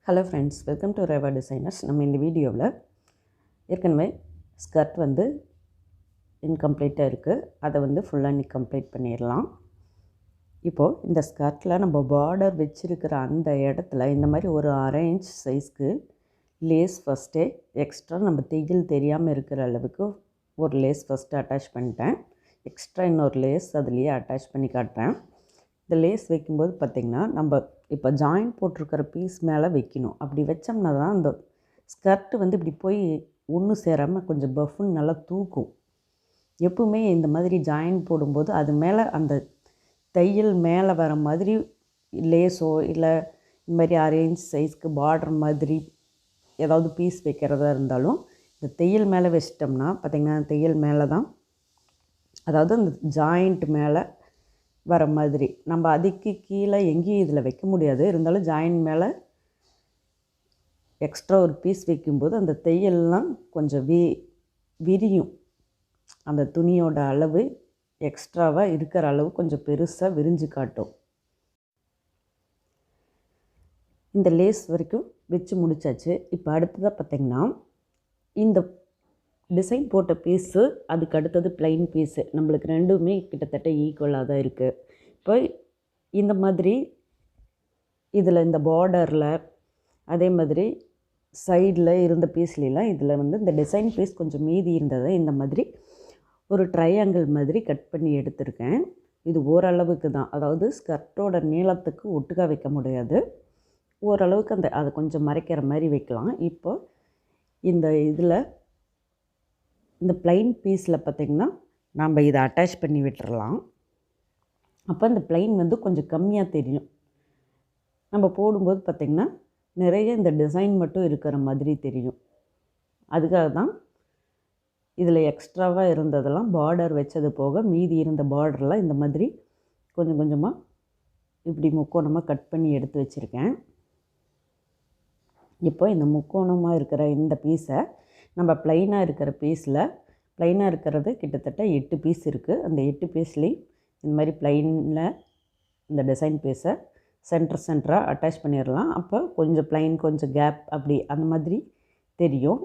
Hello friends, welcome to Reva Designers. நம்ம இந்த வீடியோவில் ஏற்கனவே ஸ்கர்ட் வந்து இன்கம்ப்ளீட்டாக இருக்குது, அதை வந்து ஃபுல்லாக இன்னைக்கு கம்ப்ளீட் பண்ணிடலாம். இப்போது இந்த ஸ்கர்ட்டில் நம்ம பார்டர் வச்சுருக்கிற அந்த இடத்துல இந்த மாதிரி ஒரு 1/2 இன்ச் சைஸ்க்கு லேஸ் ஃபஸ்ட்டே எக்ஸ்ட்ரா நம்ம தையல் தெரியாமல் இருக்கிற அளவுக்கு ஒரு லேஸ் ஃபஸ்ட்டு அட்டாச் பண்ணிட்டேன். எக்ஸ்ட்ரா இன்னொரு லேஸ் அதுலேயே அட்டாச் பண்ணி காட்டுறேன். இந்த லேஸ் வைக்கும்போது பார்த்திங்கன்னா நம்ம இப்போ ஜாயின் போட்டிருக்கிற பீஸ் மேலே வைக்கணும். அப்படி வச்சோம்னா தான் அந்த ஸ்கர்ட்டு வந்து இப்படி போய் ஒன்று சேராமல் கொஞ்சம் பஃப்னு நல்லா தூக்கும். எப்பவுமே இந்த மாதிரி ஜாயின் போடும்போது அது மேலே அந்த தையல் மேலே வர மாதிரி லேஸோ இல்லை இந்த மாதிரி 1/2 இன்ச் சைஸ்க்கு பார்டர் மாதிரி ஏதாவது பீஸ் வைக்கிறதா இருந்தாலும் இந்த தையல் மேலே வச்சிட்டோம்னா பார்த்திங்கன்னா தையல் மேலே தான், அதாவது அந்த ஜாயிண்ட் மேலே வர மாதிரி நம்ம அதுக்கு கீழே எங்கேயும் இதில் வைக்க முடியாது. இருந்தாலும் ஜாயின் மேலே எக்ஸ்ட்ரா ஒரு பீஸ் வைக்கும்போது அந்த தையல்லாம் கொஞ்சம் விரியும். அந்த துணியோட அளவு எக்ஸ்ட்ராவாக இருக்கிற அளவு கொஞ்சம் பெருசாக விரிஞ்சு காட்டும். இந்த லேஸ் வரைக்கும் வச்சு முடித்தாச்சு. இப்போ அடுத்ததாக பார்த்திங்கன்னா இந்த டிசைன் போட்ட பீஸு அதுக்கு அடுத்தது ப்ளைன் பீஸு நம்மளுக்கு ரெண்டுமே கிட்டத்தட்ட ஈக்குவலாக தான் இருக்குது. இப்போ இந்த மாதிரி இதில் இந்த பார்டரில் அதே மாதிரி சைடில் இருந்த பீஸ்லாம் இதில் வந்து இந்த டிசைன் பீஸ் கொஞ்சம் மீதி இருந்ததை இந்த மாதிரி ஒரு ட்ரையாங்கிள் மாதிரி கட் பண்ணி எடுத்திருக்கேன். இது ஓரளவுக்கு தான், அதாவது ஸ்கர்ட்டோட நீளத்துக்கு ஒட்டுக்காக வைக்க முடியாது, ஓரளவுக்கு அதை கொஞ்சம் மறைக்கிற மாதிரி வைக்கலாம். இப்போ இந்த இதில் இந்த ப்ளைன் பீஸில் பார்த்திங்கன்னா நம்ம இதை அட்டாச் பண்ணி விட்டுறலாம். அப்போ அந்த ப்ளைன் வந்து கொஞ்சம் கம்மியாக தெரியும். நம்ம போடும்போது பார்த்திங்கன்னா நிறைய இந்த டிசைன் மட்டும் இருக்கிற மாதிரி தெரியும். அதுக்காக தான் இதில் எக்ஸ்ட்ராவாக இருந்ததெல்லாம் பார்டர் வச்சது போக மீதி இருந்த பார்டர்லாம் இந்த மாதிரி கொஞ்சம் கொஞ்சமாக இப்படி முக்கோணமாக கட் பண்ணி எடுத்து வச்சுருக்கேன். இப்போ இந்த முக்கோணமாக இருக்கிற இந்த பீஸை நம்ம ப்ளைனாக இருக்கிற பீஸில், ப்ளைனாக இருக்கிறது கிட்டத்தட்ட 8 பீஸ் இருக்குது. அந்த 8 பீஸ்லேயும் இந்த மாதிரி ப்ளைனில் இந்த டிசைன் பீஸை சென்டராக அட்டாச் பண்ணிடலாம். அப்போ கொஞ்சம் ப்ளைன் கொஞ்சம் கேப் அப்படி அந்த மாதிரி தெரியும்.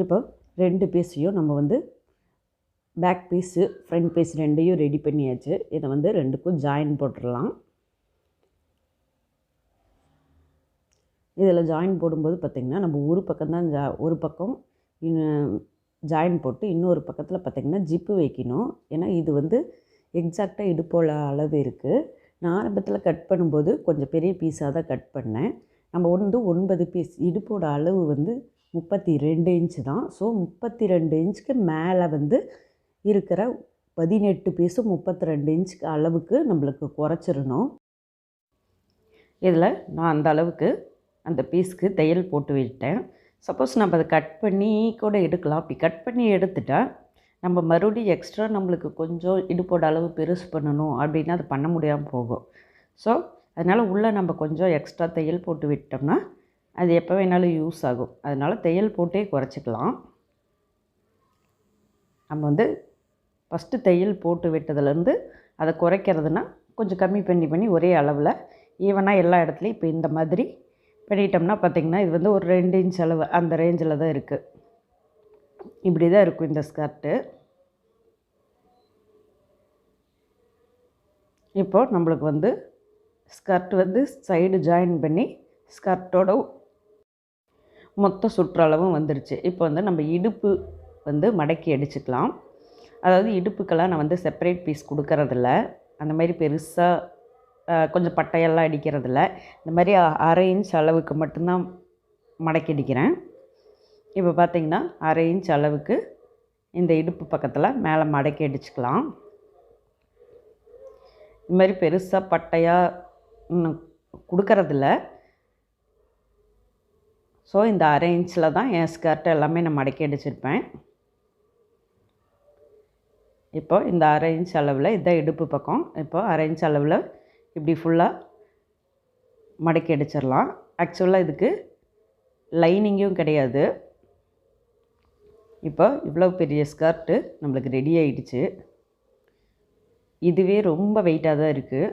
இப்போ 2 பீஸையும் நம்ம வந்து பேக் பீஸு ஃப்ரண்ட் பீஸ் ரெண்டையும் ரெடி பண்ணியாச்சு. இதை வந்து 2க்கும் ஜாயின் போட்டுடலாம். இதில் ஜாயின் போடும்போது பார்த்திங்கன்னா நம்ம ஒரு பக்கம் தான் ஒரு பக்கம் ஜாயின் போட்டு இன்னொரு பக்கத்தில் பார்த்திங்கன்னா ஜிப்பு வைக்கணும். ஏன்னா இது வந்து எக்ஸாக்டாக இடுப்போட அளவு இருக்குது. நான் ஆரம்பத்தில் கட் பண்ணும்போது கொஞ்சம் பெரிய பீஸாக தான் கட் பண்ணேன். நம்ம வந்து 9 பீஸ், இடுப்போட அளவு வந்து 32 இன்ச்சு தான். ஸோ 32 இன்ச்சுக்கு மேலே வந்து இருக்கிற 18 பீஸும் 32 இன்ச்சுக்கு அளவுக்கு நம்மளுக்கு குறைச்சிடணும். இதில் நான் அந்த அளவுக்கு அந்த பீஸ்க்கு தையல் போட்டு விட்டேன். சப்போஸ் நம்ம அதை கட் பண்ணி கூட எடுக்கலாம். அப்படி கட் பண்ணி எடுத்துட்டா நம்ம மறுபடியும் எக்ஸ்ட்ரா நம்மளுக்கு கொஞ்சம் இடுப்போட அளவு பெருசு பண்ணணும் அப்படின்னா அது பண்ண முடியாமல் போகும். ஸோ அதனால் உள்ளே நம்ம கொஞ்சம் எக்ஸ்ட்ரா தையல் போட்டு விட்டோம்னா அது எப்போ வேணாலும் யூஸ் ஆகும். அதனால் தையல் போட்டே குறைச்சிக்கலாம். நம்ம வந்து ஃபஸ்ட்டு தையல் போட்டு விட்டதுலேருந்து அதை குறைக்கிறதுனா கொஞ்சம் கம்மி பண்ணி ஒரே அளவில் ஈவனாக எல்லா இடத்துலையும் இப்போ இந்த மாதிரி பண்ணிட்டோம்னா பார்த்திங்கன்னா இது வந்து ஒரு 2 இன்ச் அளவு அந்த ரேஞ்சில் தான் இருக்குது. இப்படி தான் இருக்கும் இந்த ஸ்கர்ட்டு. இப்போது நம்மளுக்கு வந்து ஸ்கர்ட் வந்து சைடு ஜாயின் பண்ணி ஸ்கர்ட்டோட மொத்த சுற்றளவும் வந்துருச்சு. இப்போ வந்து நம்ம இடுப்பு வந்து மடக்கி அடிச்சுக்கலாம். அதாவது இடுப்புக்கெல்லாம் நான் வந்து செப்பரேட் பீஸ் கொடுக்கறதில்ல. அந்த மாதிரி பெருசாக கொஞ்சம் பட்டையெல்லாம் அடிக்கிறதில்ல. இந்த மாதிரி 1/2 இன்ச் அளவுக்கு மட்டும்தான் மடக்கி அடிக்கிறேன். இப்போ பார்த்திங்கன்னா 1/2 இன்ச் அளவுக்கு இந்த இடுப்பு பக்கத்தில் மேலே மடக்கி அடிச்சுக்கலாம். இது மாதிரி பெருசாக பட்டையாக கொடுக்கறதில்ல. ஸோ இந்த 1/2 இன்ச்சில் தான் என் ஸ்கர்ட் எல்லாமே நான் மடக்கி அடிச்சிருப்பேன். இப்போ இந்த 1/2 இன்ச் அளவில் இதுதான் இடுப்பு பக்கம். இப்போ 1/2 இன்ச் அளவில் இப்படி ஃபுல்லாக மடக்கி அடிச்சிடலாம். ஆக்சுவலாக இதுக்கு லைனிங்கும் கிடையாது. இப்போ இவ்வளோ பெரிய ஸ்கர்ட்டு நம்மளுக்கு ரெடி ஆகிடுச்சு. இதுவே ரொம்ப வெயிட்டாக தான் இருக்குது.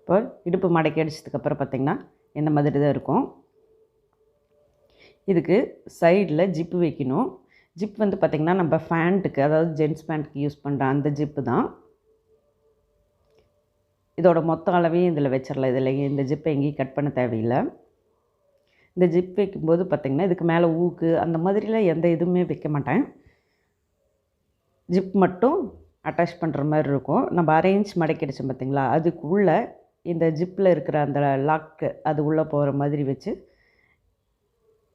இப்போ இடுப்பு மடக்கி அடிச்சதுக்கப்புறம் பார்த்திங்கன்னா இந்த மாதிரி தான் இருக்கும். இதுக்கு சைடில் ஜிப்பு வைக்கணும். ஜிப் வந்து பார்த்திங்கன்னா நம்ம ஃபேண்ட்டுக்கு, அதாவது ஜென்ஸ் பேண்ட்டுக்கு யூஸ் பண்ணுற அந்த ஜிப்பு தான். இதோட மொத்த அளவையும் இதில் வச்சிடலாம். இதில் இந்த ஜிப்பை எங்கேயும் கட் பண்ண தேவையில்லை. இந்த ஜிப் வைக்கும்போது பார்த்திங்கன்னா இதுக்கு மேலே ஊக்கு அந்த மாதிரிலாம் எந்த இதுவுமே வைக்க மாட்டேன். ஜிப் மட்டும் அட்டாச் பண்ணுற மாதிரி இருக்கும். நம்ம 1/2 இன்ச் மடக்கி அடித்தோம் பார்த்திங்களா, அதுக்குள்ளே இந்த ஜிப்பில் இருக்கிற அந்த லாக்கு அது உள்ளே போகிற மாதிரி வச்சு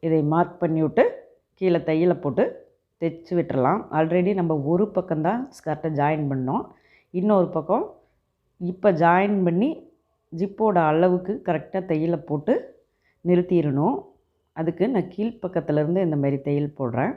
இதை மார்க் பண்ணி விட்டு கீழே தையலை போட்டு தைச்சி விட்டுறலாம். ஆல்ரெடி நம்ம ஒரு பக்கம்தான் ஸ்கர்ட்டை ஜாயின் பண்ணோம். இன்னொரு பக்கம் இப்போ ஜாயின் பண்ணி ஜிப்போட அளவுக்கு கரெக்டாக தையலை போட்டு நிறுத்திடணும். அதுக்கு நான் கீழ்ப்பக்கத்துலேருந்து இந்த மாதிரி தையல் போடுறேன்.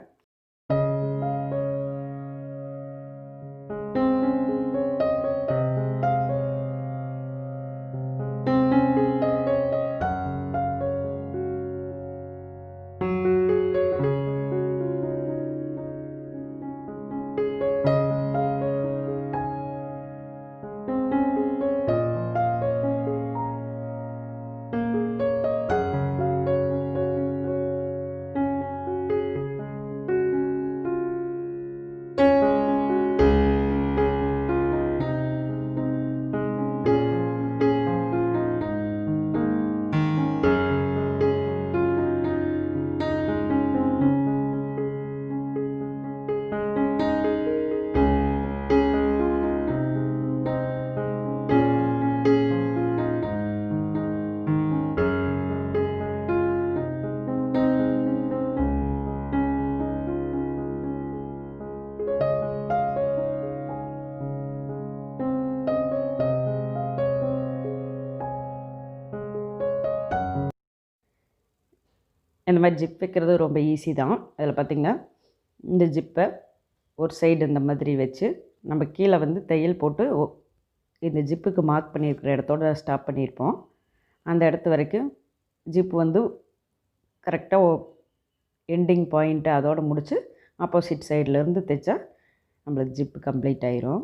இந்த மாதிரி ஜிப் வைக்கிறது ரொம்ப ஈஸி தான். அதில் பார்த்திங்கன்னா இந்த ஜிப்பை ஒரு சைடு இந்த மாதிரி வச்சு நம்ம கீழே வந்து தையல் போட்டு இந்த ஜிப்புக்கு மார்க் பண்ணியிருக்கிற இடத்தோட ஸ்டாப் பண்ணியிருப்போம். அந்த இடத்து வரைக்கும் ஜிப்பு வந்து கரெக்டாக எண்டிங் பாயிண்ட்டு அதோடு முடித்து ஆப்போசிட் சைட்லேருந்து தைச்சா நம்மளுக்கு ஜிப்பு கம்ப்ளீட் ஆயிரும்.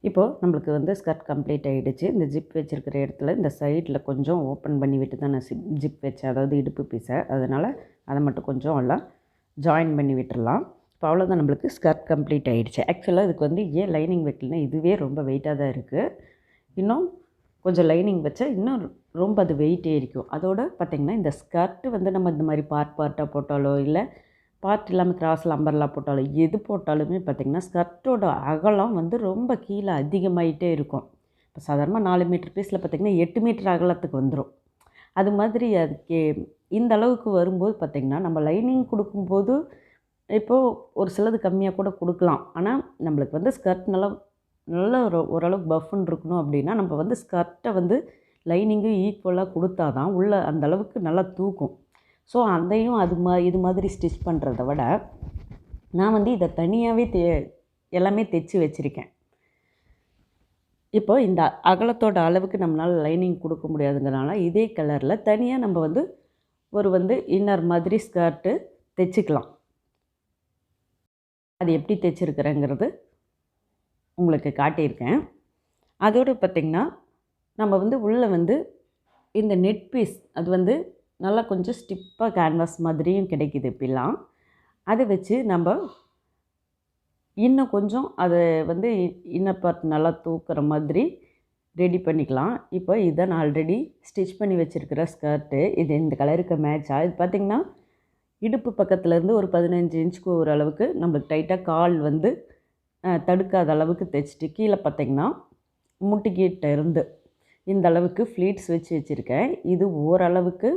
இப்போது நம்மளுக்கு வந்து ஸ்கர்ட் கம்ப்ளீட் ஆகிடுச்சு. இந்த ஜிப் வச்சுருக்கிற இடத்துல இந்த சைடில் கொஞ்சம் ஓப்பன் பண்ணி விட்டு தான் நான் ஜிப் வச்சேன், அதாவது இடுப்பு பீஸை. அதனால் அதை மட்டும் கொஞ்சம் எல்லாம் ஜாயின் பண்ணி விட்டுடலாம். இப்போ அவ்வளோதான், நம்மளுக்கு ஸ்கர்ட் கம்ப்ளீட் ஆகிடுச்சு. ஆக்சுவலாக இதுக்கு வந்து ஏன் லைனிங் வைக்கலன்னா இதுவே ரொம்ப வெயிட்டாக தான் இருக்குது. இன்னும் கொஞ்சம் லைனிங் வச்சா இன்னும் ரொம்ப அது வெயிட்டே இருக்கும். அதோடு பார்த்திங்கன்னா இந்த ஸ்கர்ட்டு வந்து நம்ம இந்த மாதிரி பார்ட்டாக போட்டாலோ இல்லை பார்ட் இல்லாமல் கிராஸில் அம்பர்லாம் போட்டாலும் எது போட்டாலுமே பார்த்திங்கன்னா ஸ்கர்ட்டோட அகலம் வந்து ரொம்ப கீழே அதிகமாகிட்டே இருக்கும். இப்போ சாதாரணமாக 4 மீட்டர் பீஸில் பார்த்திங்கன்னா 8 மீட்டர் அகலத்துக்கு வந்துடும். அது மாதிரி அதுக்கு இந்த அளவுக்கு வரும்போது பார்த்திங்கன்னா நம்ம லைனிங் கொடுக்கும்போது இப்போது ஒரு சிலது கம்மியாக கூட கொடுக்கலாம். ஆனால் நம்மளுக்கு வந்து ஸ்கர்ட் நல்லா ஓரளவுக்கு பஃப்னு இருக்கணும் அப்படின்னா நம்ம வந்து ஸ்கர்ட்டை வந்து லைனிங்கும் ஈக்குவலாக கொடுத்தா தான் உள்ளே அந்தளவுக்கு நல்லா தூக்கும். ஸோ அதையும் இது மாதிரி ஸ்டிச் பண்ணுறத விட நான் வந்து இதை தனியாகவே எல்லாமே தைச்சி வச்சுருக்கேன். இப்போ இந்த அகலத்தோட அளவுக்கு நம்மளால் லைனிங் கொடுக்க முடியாதுங்கிறனால இதே கலரில் தனியாக நம்ம வந்து இன்னர் மாதிரி ஸ்கர்ட்டு தைச்சிக்கலாம். அது எப்படி தைச்சிருக்கிறேங்கிறது உங்களுக்கு காட்டியிருக்கேன். அதோடு பார்த்திங்கன்னா நம்ம வந்து உள்ளே வந்து இந்த நெட் பீஸ் அது வந்து நல்லா கொஞ்சம் ஸ்டிப்பாக கேன்வாஸ் மாதிரியும் கிடைக்கிது இப்பெல்லாம். அதை வச்சு நம்ம இன்னும் கொஞ்சம் அதை வந்து இன்னர் பார்ட் நல்லா தூக்குற மாதிரி ரெடி பண்ணிக்கலாம். இப்போ இதை நான் ஆல்ரெடி ஸ்டிச் பண்ணி வச்சுருக்கிற ஸ்கர்ட்டு இது இந்த கலருக்கு மேட்சாக இது பார்த்திங்கன்னா இடுப்பு பக்கத்துலேருந்து ஒரு 15 இன்ச்சுக்கு ஓரளவுக்கு நம்மளுக்கு டைட்டாக கால் வந்து தடுக்காத அளவுக்கு தைச்சிட்டு கீழே பார்த்திங்கன்னா முட்டிக்கிட்ட இருந்து இந்த அளவுக்கு ஃப்ளீட்ஸ் வச்சு வச்சுருக்கேன். இது ஓரளவுக்கு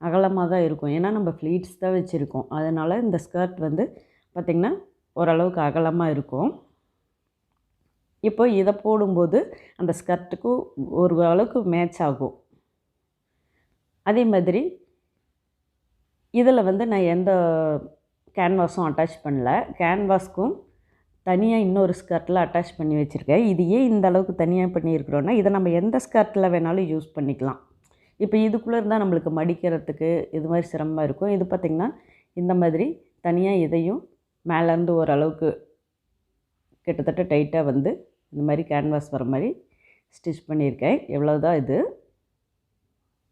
அகலமாக தான் இருக்கும். ஏன்னா நம்ம ஃப்ளீட்ஸ் தான் வச்சுருக்கோம். அதனால் இந்த ஸ்கர்ட் வந்து பார்த்திங்கன்னா ஓரளவுக்கு அகலமாக இருக்கும். இப்போ இதை போடும்போது அந்த ஸ்கர்ட்டுக்கும் ஒரு அளவுக்கு மேட்ச் ஆகும். அதே மாதிரி இதில் வந்து நான் எந்த கேன்வாஸும் அட்டாச் பண்ணல. கேன்வாஸ்க்கும் தனியாக இன்னொரு ஸ்கர்ட்டில் அட்டாச் பண்ணி வச்சுருக்கேன். இது ஏன் இந்த அளவுக்கு தனியாக பண்ணியிருக்கிறோன்னா இதை நம்ம எந்த ஸ்கர்ட்டில் வேணாலும் யூஸ் பண்ணிக்கலாம். இப்போ இதுக்குள்ளே இருந்தால் நம்மளுக்கு மடிக்கிறதுக்கு இது மாதிரி சிரமமாக இருக்கும். இது பார்த்திங்கன்னா இந்த மாதிரி தனியாக இதையும் மேலேருந்து ஓரளவுக்கு கிட்டத்தட்ட டைட்டாக வந்து இந்த மாதிரி கேன்வாஸ் வர மாதிரி ஸ்டிச் பண்ணியிருக்கேன். எவ்வளோதான் இது.